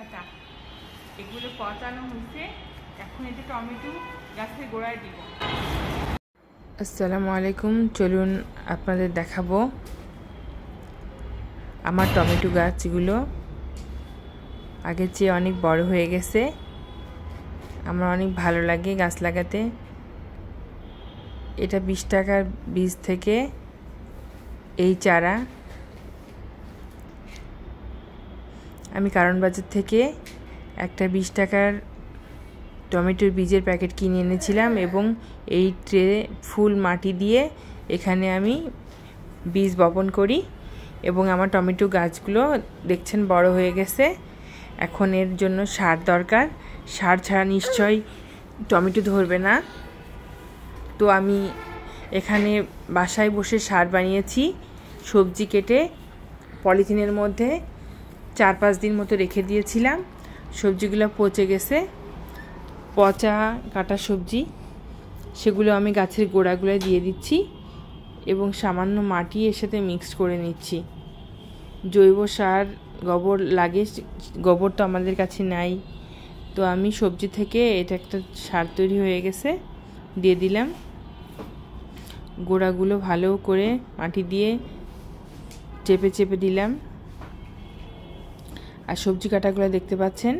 Data এগুলো পচানো হয়েছে। এখন এটা টমেটো গাছের গোড়ায় দিব। আসসালামু আলাইকুম। চলুন আপনাদের দেখাবো আমার টমেটো গাছগুলো আগের চেয়ে অনেক বড় হয়ে গেছে। আমার অনেক ভালো লাগে গাছ লাগাতে। এটা 20 টাকার বীজ থেকে এই চারা আমি কারণ বাজার থেকে একটা 20 টাকার টমেটোর বীজের প্যাকেট কিনে এনেছিলাম এবং এই ট্রে ফুল মাটি দিয়ে এখানে আমি বীজ বপন করি এবং আমার টমেটো গাছগুলো দেখছেন বড় হয়ে গেছে। এখন এর জন্য সার দরকার। সার ছাড়া নিশ্চয়ই টমেটো ধরবে না। তো আমি এখানে বাসায় বসে সার বানিয়েছি। সবজি কেটে পলিথিনের মধ্যে 4-5 দিন মতো রেখে দিয়েছিলাম। সবজিগুলো পচে গেছে, পচা কাটা সবজি, সেগুলো আমি গাছের গোড়াগুলো দিয়ে দিচ্ছি এবং সামান্য মাটি এর সাথে মিক্সড করে নিচ্ছি। জৈব সার গোবর লাগে, গোবর তো আমাদের কাছে নাই, তো আমি সবজি থেকে এটা একটা সার তৈরি হয়ে গেছে দিয়ে দিলাম। গোড়াগুলো ভালো করে মাটি দিয়ে চেপে চেপে দিলাম। আর সবজি কাটাগুলো দেখতে পাচ্ছেন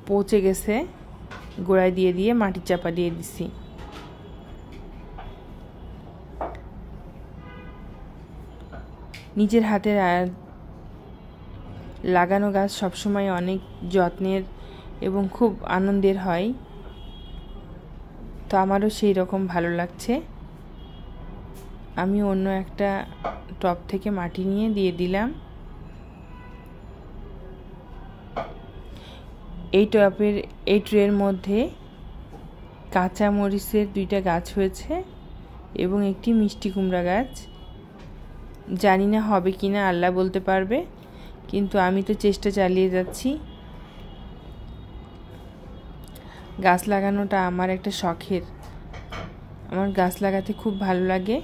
পচে গেছে, গোড়ায় দিয়ে দিয়ে মাটি চাপা দিয়ে দিছি। নিজের হাতের লাগানো গাছ সবসময় অনেক যত্নের এবং খুব আনন্দের হয়। তো আমারও সেই রকম ভালো লাগছে। আমি অন্য একটা টব থেকে মাটি নিয়ে দিয়ে দিলাম। এই টবের এই ট্রের মধ্যে কাঁচা মরিচের 2টা গাছ হয়েছে এবং একটি মিষ্টি কুমড়া গাছ। জানি না হবে কিনা, আল্লাহ বলতে পারবে, কিন্তু আমি তো চেষ্টা চালিয়ে যাচ্ছি। গাছ লাগানোটা আমার একটা শখের। আমার গাছ লাগাতে খুব ভালো লাগে।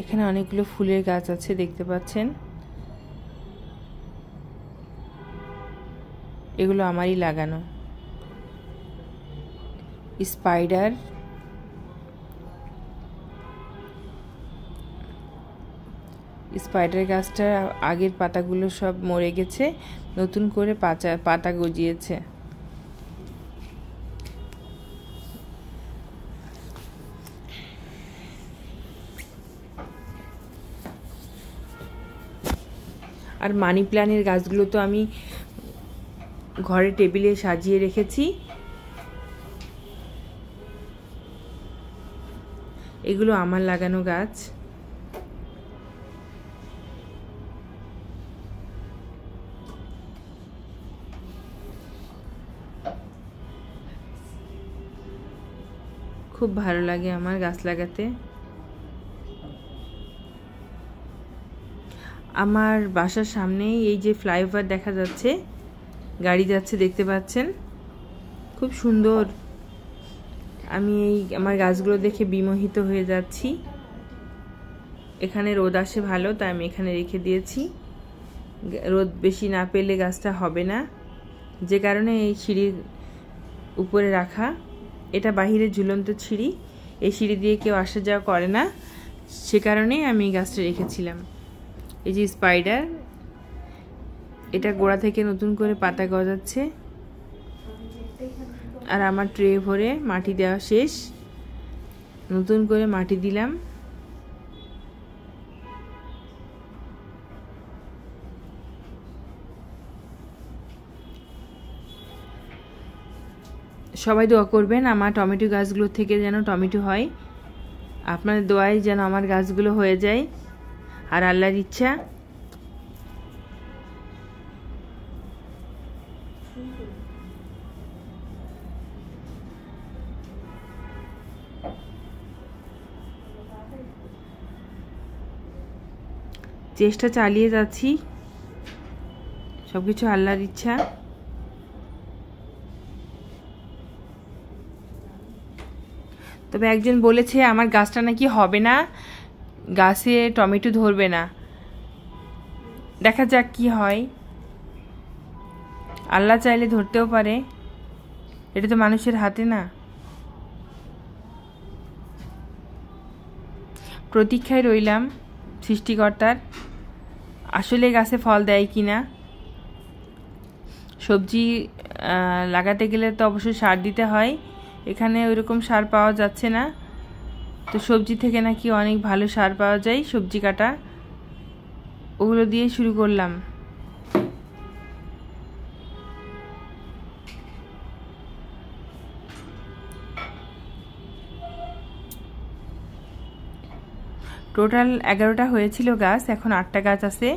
এখানে অনেকগুলো ফুলের গাছ আছে দেখতে পাচ্ছেন। এগুলো আমারই লাগানো। স্পাইডার গাছটা আগের পাতাগুলো সব মরে গেছে, নতুন করে পাতা গজিয়েছে। আর মানি প্ল্যান্টের গাছগুলো তো আমি ঘরে টেবিলে সাজিয়ে রেখেছি। এগুলো আমার লাগানো গাছ। খুব ভালো লাগে আমার গাছ লাগাতে। আমার বাসার সামনেই এই যে ফ্লাইওভার দেখা যাচ্ছে, গাড়ি যাচ্ছে দেখতে পাচ্ছেন, খুব সুন্দর। আমি আমার গাছগুলো দেখে বিমোহিত হয়ে যাচ্ছি। এখানে রোদ আসে ভালো, তাই আমি এখানে রেখে দিয়েছি। রোদ বেশি না পেলে গাছটা হবে না, যে কারণে এই সিঁড়ির উপরে রাখা। এটা বাহিরে ঝুলন্ত সিঁড়ি, এই সিঁড়ি দিয়ে কেউ আসা যাওয়া করে না, সে কারণেই আমি এই গাছটা রেখেছিলাম। এই যে স্পাইডার, এটা গোড়া থেকে নতুন করে পাতা গজাচ্ছে। আর আমার ট্রে ভরে মাটি দেওয়া শেষ, নতুন করে মাটি দিলাম। সবাই দোয়া করবেন আমার টমেটো গাছগুলো থেকে যেন টমেটো হয়। আপনাদের দোয়ায় যেন আমার গাছগুলো হয়ে যায়, আর আল্লাহর ইচ্ছা। চেষ্টা চালিয়ে যাচ্ছি, সবকিছু আল্লাহর ইচ্ছা। তবে একজন বলেছে আমার গাছটা নাকি হবে না, গাছে টমেটো ধরবে না। দেখা যাক কি হয়, আল্লাহ চাইলে ধরতেও পারে, এটা তো মানুষের হাতে না। প্রতীক্ষায় রইলাম সৃষ্টিকর্তার, আসলে গাছে ফল দেয় কি না। সবজি লাগাতে গেলে তো অবশ্যই সার দিতে হয়, এখানে ওইরকম সার পাওয়া যাচ্ছে না। তো সবজি থেকে নাকি অনেক ভালো সার পাওয়া যায়, সবজি কাটা, ওগুলো দিয়ে শুরু করলাম। টোটাল 11টা হয়েছিল গাছ, এখন 8টা গাছ আছে।